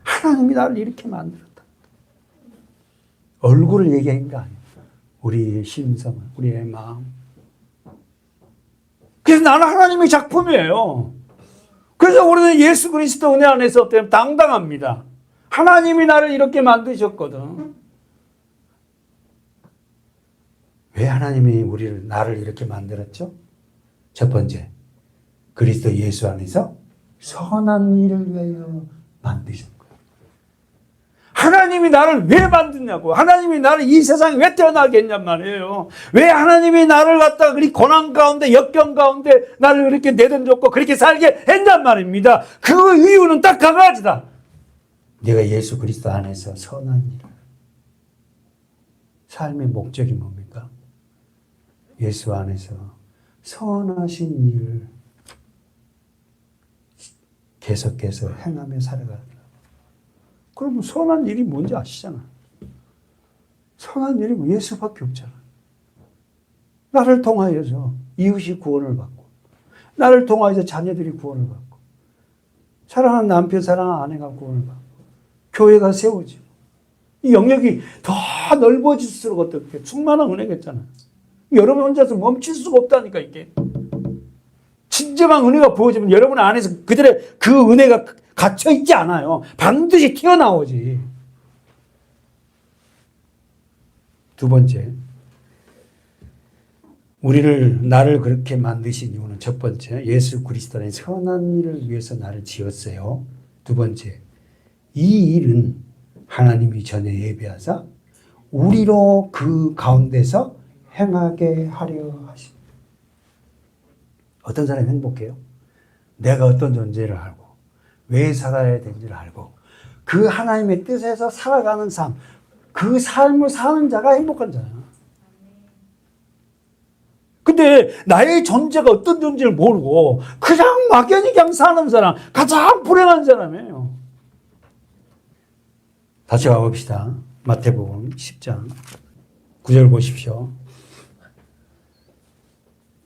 하나님이 나를 이렇게 만들었다. 얼굴을 얘기한 게 아니야. 우리의 심성을, 우리의 마음. 그래서 나는 하나님의 작품이에요. 그래서 우리는 예수 그리스도 은혜 안에서 어때요? 당당합니다. 하나님이 나를 이렇게 만드셨거든. 왜 하나님이 나를 이렇게 만들었죠? 첫 번째, 그리스도 예수 안에서 선한 일을 위하여 만드신 거예요. 하나님이 나를 왜 만드냐고. 하나님이 나를 이 세상에 왜 태어나게 했냔 말이에요. 왜 하나님이 나를 갖다가 그리 고난 가운데 역경 가운데 나를 그렇게 내던졌고 그렇게 살게 했냔 말입니다. 그 이유는 딱 한 가지다. 내가 예수 그리스도 안에서 선한 일을. 삶의 목적이 뭡니까? 예수 안에서 선하신 일을 계속해서 행하며 살아가라. 그러면 선한 일이 뭔지 아시잖아. 선한 일이 뭐 예수밖에 없잖아. 나를 통하여서 이웃이 구원을 받고, 나를 통하여서 자녀들이 구원을 받고, 사랑하는 남편, 사랑하는 아내가 구원을 받고, 교회가 세워지고, 이 영역이 더 넓어질수록 어떻게 충만한 은혜겠잖아. 여러분 혼자서 멈출 수가 없다니까, 이게. 진정한 은혜가 부어지면 여러분 안에서 그들의 그 은혜가 갇혀있지 않아요. 반드시 튀어나오지. 두 번째, 나를 그렇게 만드신 이유는 첫 번째, 예수 그리스도의 선한 일을 위해서 나를 지었어요. 두 번째, 이 일은 하나님이 전에 예비하사 우리로 그 가운데서 행하게 하려 하신. 어떤 사람이 행복해요? 내가 어떤 존재를 알고 왜 살아야 되는지를 알고 그 하나님의 뜻에서 살아가는 삶, 그 삶을 사는 자가 행복한 자야. 근데 나의 존재가 어떤 존재를 모르고 그냥 막연히 그냥 사는 사람, 가장 불행한 사람이에요. 다시 가봅시다. 마태복음 10장 9절 보십시오.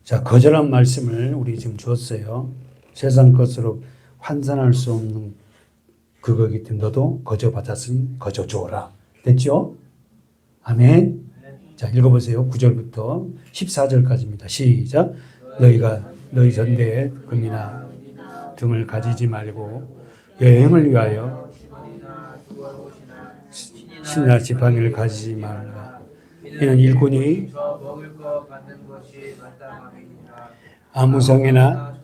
자, 거절한 말씀을 우리 지금 주었어요. 세상 것으로 환산할 수 없는 그거기 때문에 너도 거저 받았으니 거저 주어라. 됐죠? 아멘. 자, 읽어보세요. 9절부터 14절까지입니다. 시작. 너희가 너희 전대에 금이나 등을 가지지 말고 여행을 위하여 신이나 지팡이를 가지지 말라. 이는 일꾼이 아무 성에나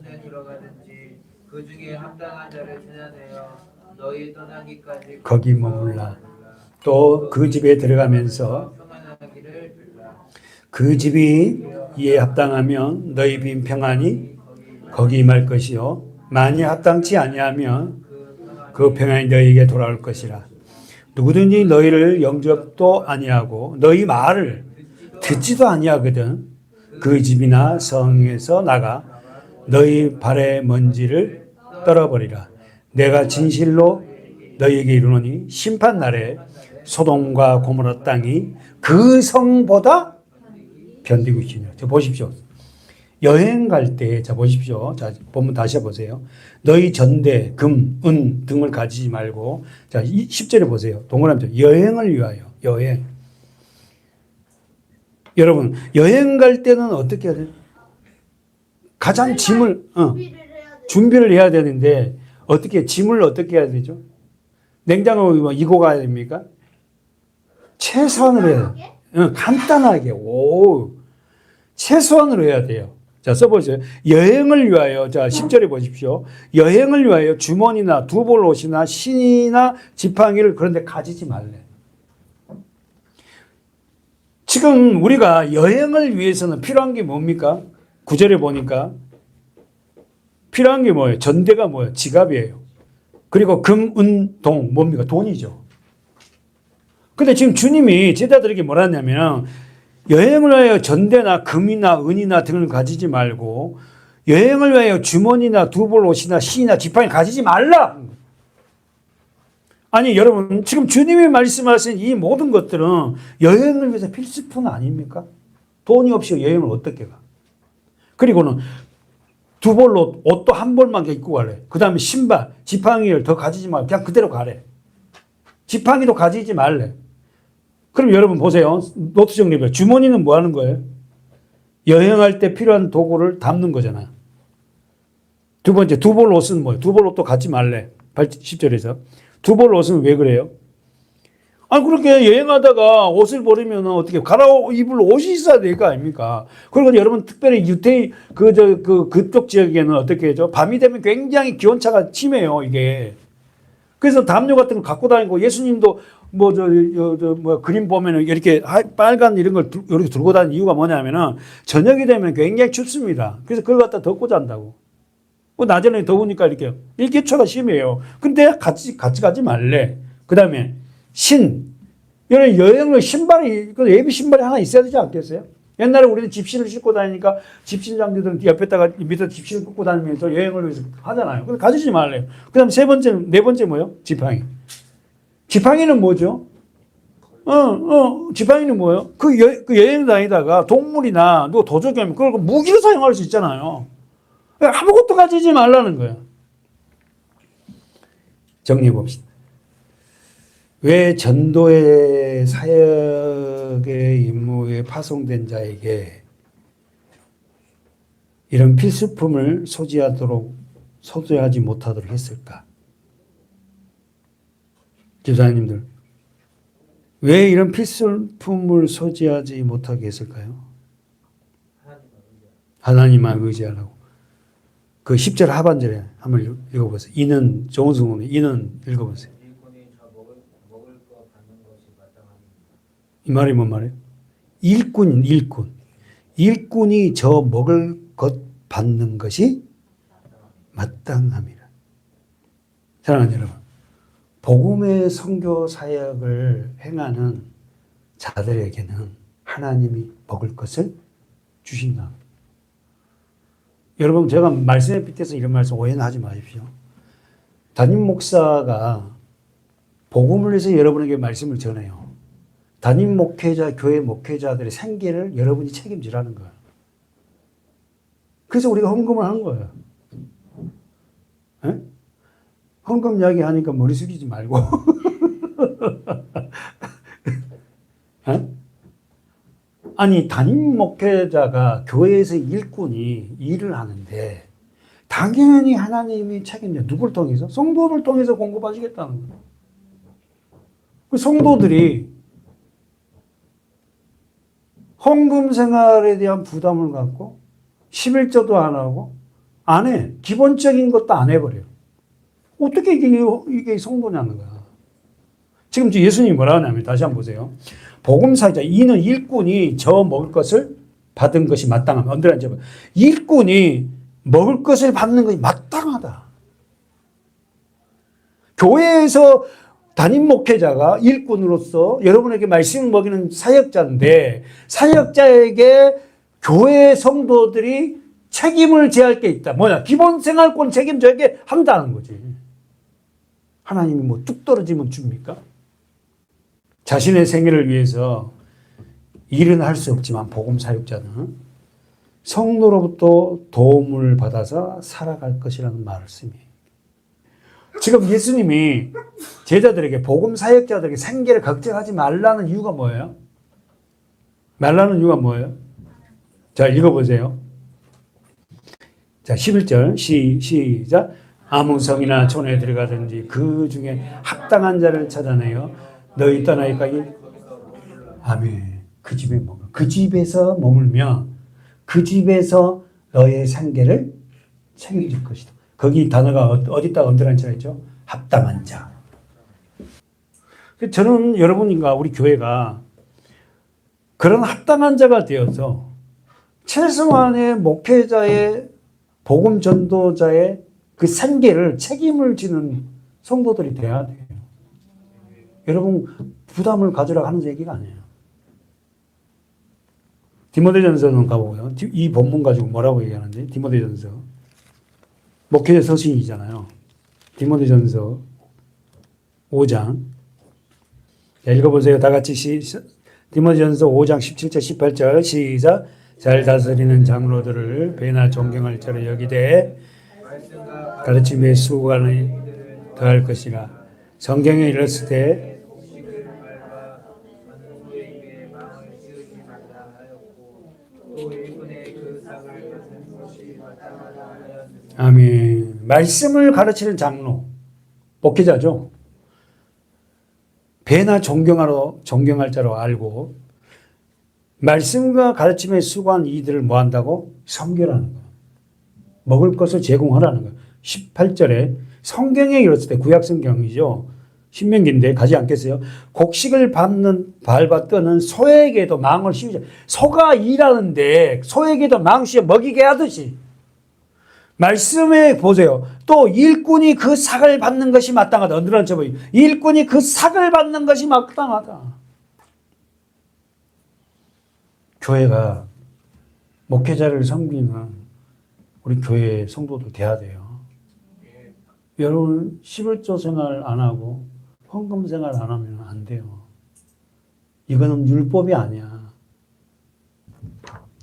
그 중에 합당한 자를 찾아내어 너희 떠나기까지 거기 머물라. 또 그 집에 들어가면서 평안하기를 빌라. 그 집이 이에 합당하면 너희 빈 평안이 거기 임할 것이요 만일 합당치 아니하면 그 평안이 너희에게 돌아올 것이라. 누구든지 너희를 영접도 아니하고 너희 말을 듣지도 아니하거든 그 집이나 성에서 나가 너희 발의 먼지를 떨어버리라. 내가 진실로 너희에게 이르노니 심판날에 소돔과 고모라 땅이 그 성보다 견디고 있으니라. 자, 보십시오. 여행 갈 때, 자, 보십시오. 자, 본문 다시 해보세요. 너희 전대, 금, 은 등을 가지지 말고, 자, 10절에 보세요. 동그라미 여행을 위하여, 여행. 여러분, 여행 갈 때는 어떻게 해야 돼요? 가장 짐을, 준비를 해야 되는데, 어떻게, 짐을 어떻게 해야 되죠? 냉장고 이고 가야 됩니까? 최소한으로 해야 돼요. 간단하게, 최소한으로 해야 돼요. 자, 써보세요. 여행을 위하여, 자, 10절에 보십시오. 여행을 위하여 주머니나 두볼옷이나 신이나 지팡이를 그런데 가지지 말래. 지금 우리가 여행을 위해서는 필요한 게 뭡니까? 9절에 보니까 필요한 게 뭐예요? 전대가 뭐예요? 지갑이에요. 그리고 금, 은, 동, 뭡니까? 돈이죠. 근데 지금 주님이 제자들에게 뭐라 했냐면 여행을 위하여 전대나 금이나 은이나 등을 가지지 말고 여행을 위하여 주머니나 두볼옷이나 신이나 지팡이 가지지 말라. 아니 여러분 지금 주님이 말씀하신 이 모든 것들은 여행을 위해서 필수품 아닙니까? 돈이 없이 여행을 어떻게 가? 그리고는 두벌로 옷도 한 벌만 입고 가래. 그 다음에 신발, 지팡이를 더 가지지 말고 그냥 그대로 가래. 지팡이도 가지지 말래. 그럼 여러분 보세요. 노트 정리해봐요. 주머니는 뭐 하는 거예요? 여행할 때 필요한 도구를 담는 거잖아요. 두 번째, 두벌 옷은 뭐예요? 두벌 옷도 갖지 말래. 10절에서. 두벌 옷은 왜 그래요? 아니, 그렇게 여행하다가 옷을 버리면 어떻게, 갈아입을 옷이 있어야 될 거 아닙니까? 그리고 여러분, 특별히 유태인, 그쪽 지역에는 어떻게 하죠? 밤이 되면 굉장히 기온차가 심해요, 이게. 그래서 담요 같은 거 갖고 다니고, 예수님도 그림 보면은 이렇게 빨간 이런 걸 이렇게 들고 다니는 이유가 뭐냐면은, 저녁이 되면 굉장히 춥습니다. 그래서 그걸 갖다 덮고 잔다고. 낮에는 더우니까 이렇게 일기초가 심해요. 근데 같이 가지 말래. 그 다음에 신. 이런 여행을 신발이, 예비 신발이 하나 있어야 되지 않겠어요? 옛날에 우리는 집신을 신고 다니니까 집신 장교들은 옆에다가 밑에 집신을 꽂고 다니면서 여행을 위해서 하잖아요. 근데 가지지 말래요. 그 다음에 네 번째 뭐요? 지팡이. 지팡이는 뭐죠? 지팡이는 뭐예요? 그 여행 다니다가 동물이나 누가 도적이 오면 그걸 무기로 사용할 수 있잖아요. 아무것도 가지지 말라는 거예요. 정리해 봅시다. 왜 전도의 사역의 임무에 파송된 자에게 이런 필수품을 소지하지 못하도록 했을까? 집사님들, 왜 이런 필수품을 소지하지 못하게 했을까요? 하나님만 의지하라고. 그 10절 하반절에 한번 읽어보세요. 이는, 정은승 이는 읽어보세요. 이 말이 뭔 말이에요? 일꾼. 일꾼이 저 먹을 것 받는 것이 마땅함이라. 사랑하는 여러분, 복음의 선교 사역을 행하는 자들에게는 하나님이 먹을 것을 주신다. 여러분, 제가 말씀에 빗대서 이런 말씀 오해는 하지 마십시오. 담임 목사가 복음을 위해서 여러분에게 말씀을 전해요. 담임 목회자, 교회 목회자들의 생계를 여러분이 책임지라는 거예요. 그래서 우리가 헌금을 하는 거예요. 에? 헌금 이야기 하니까 머리 숙이지 말고. 에? 아니, 담임 목회자가 교회에서 일꾼이 일을 하는데 당연히 하나님이 책임져. 누굴 통해서? 성도들 통해서 공급하시겠다는 거예요. 그 성도들이 헌금 생활에 대한 부담을 갖고 11조도 안 하고 안 해. 기본적인 것도 안 해버려요. 어떻게 이게 성도냐는 거야. 지금 예수님이 뭐라 하냐면 다시 한번 보세요. 복음사자 이는 일꾼이 저 먹을 것을 받은 것이 마땅하면 언더라인 제발 일꾼이 먹을 것을 받는 것이 마땅하다. 교회에서 담임 목회자가 일꾼으로서 여러분에게 말씀을 먹이는 사역자인데 사역자에게 교회 성도들이 책임을 지할 게 있다. 뭐냐? 기본 생활권 책임져야 한다는 거지. 하나님이 뭐 뚝 떨어지면 줍니까? 자신의 생애를 위해서 일은 할 수 없지만 복음 사역자는 성도로부터 도움을 받아서 살아갈 것이라는 말씀이에요. 지금 예수님이 제자들에게 복음 사역자들에게 생계를 걱정하지 말라는 이유가 뭐예요? 말라는 이유가 뭐예요? 자, 읽어보세요. 자, 11절 시작. 아무 성이나 촌에 들어가든지 그 중에 합당한 자를 찾아내어 너희 떠나기까지 아멘. 그 집에 머물. 그 집에서 머물며 그 집에서 너의 생계를 책임질 것이다. 거기 단어가 어디다가 언더라인처럼 했죠? 합당한 자. 저는 여러분과 우리 교회가 그런 합당한 자가 되어서 최소한의 목회자의 복음 전도자의 그 생계를 책임을 지는 성도들이 돼야 돼요. 여러분 부담을 가지라고 하는 얘기가 아니에요. 디모데전서는 가보고요. 이 본문 가지고 뭐라고 얘기하는지 디모데전서 목회자 서신이잖아요. 디모데전서 5장 읽어보세요. 다 같이 디모데전서 5장 17절 18절 시작. 잘 다스리는 장로들을 배나 존경할 자로 여기되 가르침에 수고하는 더할 것이라. 성경에 이르렀을 때 아멘. 말씀을 가르치는 장로, 목회자죠. 배나 존경할 자로 알고 말씀과 가르침에 수고한 이들을 뭐 한다고? 섬겨라는 거예요. 먹을 것을 제공하라는 거예요. 18절에 성경에 이르렀을 때 구약성경이죠. 신명기인데 가지 않겠어요? 곡식을 밟아 떠는 소에게도 망을 씌우자. 소가 일하는데 소에게도 망 씌워 먹이게 하듯이 말씀에 보세요. 또 일꾼이 그 삭을 받는 것이 마땅하다. 언더라인 쳐봐요. 일꾼이 그 삭을 받는 것이 마땅하다. 교회가 목회자를 섬기는 우리 교회 성도들 돼야 돼요. 여러분 11조 생활 안 하고 헌금 생활 안 하면 안 돼요. 이거는 율법이 아니야.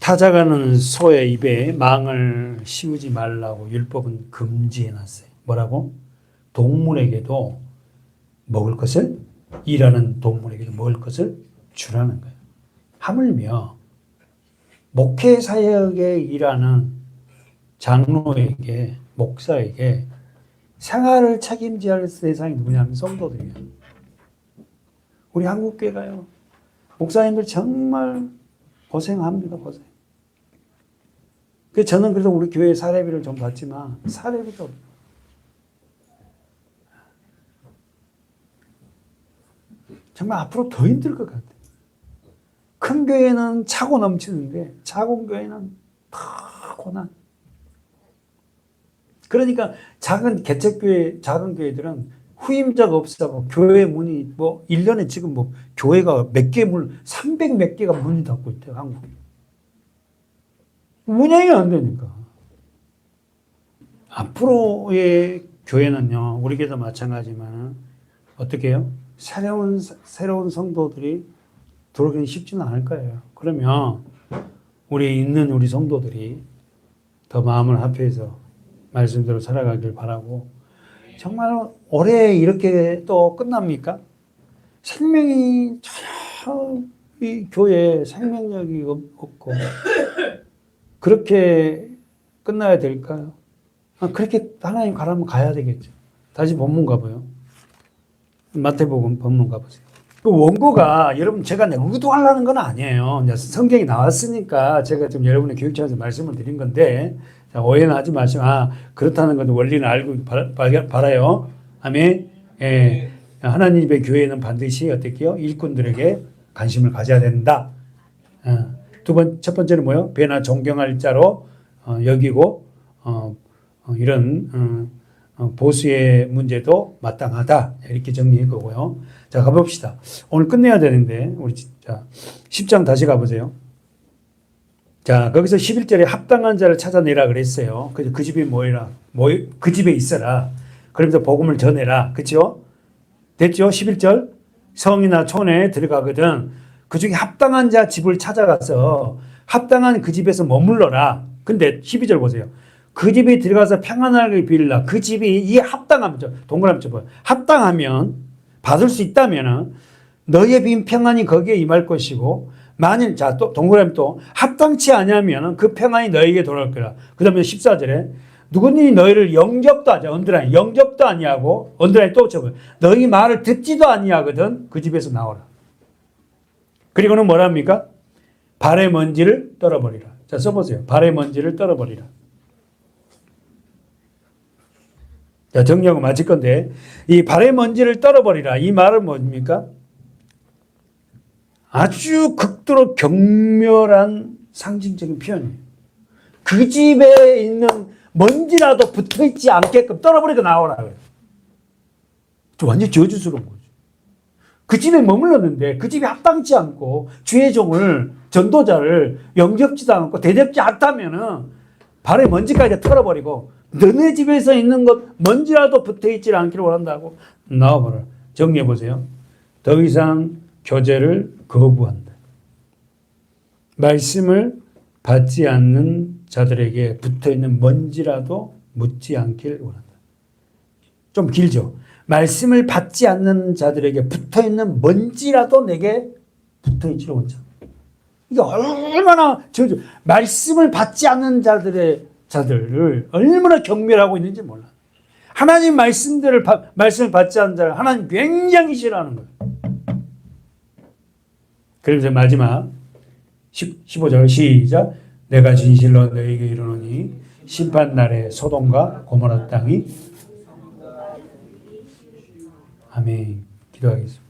타작하는 소의 입에 망을 씌우지 말라고 율법은 금지해놨어요. 뭐라고? 동물에게도 먹을 것을, 일하는 동물에게도 먹을 것을 주라는 거예요. 하물며 목회 사역에 일하는 장로에게, 목사에게 생활을 책임져야 할 대상이 누구냐면 성도들이에요. 우리 한국교회가요. 목사님들 정말 고생합니다. 고생. 저는 그래도 우리 교회 사례비를 좀 받지만 사례비도 없어요. 정말 앞으로 더 힘들 것 같아요. 큰 교회는 차고 넘치는데 작은 교회는 다 고난. 그러니까 작은 개척교회, 작은 교회들은 후임자가 없어서 교회 문이 뭐 1년에 지금 뭐 교회가 몇 개 300 몇 개가 문이 닫고 있대요, 한국에. 운영이 안 되니까. 앞으로의 교회는요, 우리 교회도 마찬가지지만 어떻게 해요? 새로운 성도들이 들어오기는 쉽지는 않을 거예요. 그러면 우리 성도들이 더 마음을 합해서 말씀대로 살아가길 바라고, 정말 올해 이렇게 또 끝납니까? 생명이 전혀 이 교회에 생명력이 없고 그렇게 끝나야 될까요? 그렇게 하나님 가라면 가야 되겠죠. 다시 본문 가봐요. 마태복음 본문 가보세요. 그 원고가 여러분 제가 의도하려는 건 아니에요. 이제 성경이 나왔으니까 제가 좀 여러분의 교육차원에서 말씀을 드린 건데, 자, 오해는 하지 마시고, 그렇다는 건 원리는 알고 바라요. 아멘. 예. 하나님의 교회는 반드시 어떻게요? 일꾼들에게 관심을 가져야 된다. 첫 번째는 뭐요? 배나 존경할 자로 여기고, 이런 보수의 문제도 마땅하다. 이렇게 정리할 거고요. 자, 가봅시다. 오늘 끝내야 되는데, 자, 10장 다시 가보세요. 자, 거기서 11절에 합당한 자를 찾아내라 그랬어요. 그래서 그 집에 모이라. 그 집에 있어라. 그러면서 복음을 전해라. 그쵸? 됐죠? 11절. 성이나 촌에 들어가거든 그 중에 합당한 자 집을 찾아가서 합당한 그 집에서 머물러라. 근데 12절 보세요. 그 집에 들어가서 평안하게 빌라. 그 집이 이 합당하면, 동그라미 쳐봐요. 합당하면, 받을 수 있다면 너의 빈 평안이 거기에 임할 것이고, 만일, 자, 또 동그라미 또 합당치 않으면 그 평안이 너에게 돌아올 거라. 그 다음에 14절에 누구니 너희를 영접도 하자. 언더라인. 영접도 아니하고, 언더라인 또 쳐봐요. 너희 말을 듣지도 아니하거든 그 집에서 나오라. 그리고는 뭐랍니까? 발의 먼지를 떨어버리라. 자, 써보세요. 발의 먼지를 떨어버리라. 자, 정리하고 마칠 건데, 이 발의 먼지를 떨어버리라. 이 말은 뭡니까? 아주 극도로 격렬한 상징적인 표현이에요. 그 집에 있는 먼지라도 붙어 있지 않게끔 떨어버리고 나오라. 완전 저주스러운 거죠. 그 집에 머물렀는데 그 집이 합당치 않고 주의 종을, 전도자를 영접지도 않고 대접지 않다면은 발의 먼지까지 털어버리고 너네 집에서 있는 것 먼지라도 붙어있지 않기를 원한다고 나와보라. 정리해보세요. 더 이상 교제를 거부한다. 말씀을 받지 않는 자들에게 붙어있는 먼지라도 묻지 않기를 원한다. 좀 길죠. 말씀을 받지 않는 자들에게 붙어있는 먼지라도 내게 붙어있지를 원한다. 이게 얼마나 말씀을 받지 않는 자들을 얼마나 경멸하고 있는지 몰라. 하나님 말씀을 받지 않는 자를 하나님 굉장히 싫어하는 거예요. 그러면서 마지막 15절 시작. 내가 진실로 너에게 이르노니 심판날에 소돔과 고모라 땅이 아멘. 기도하겠습니다.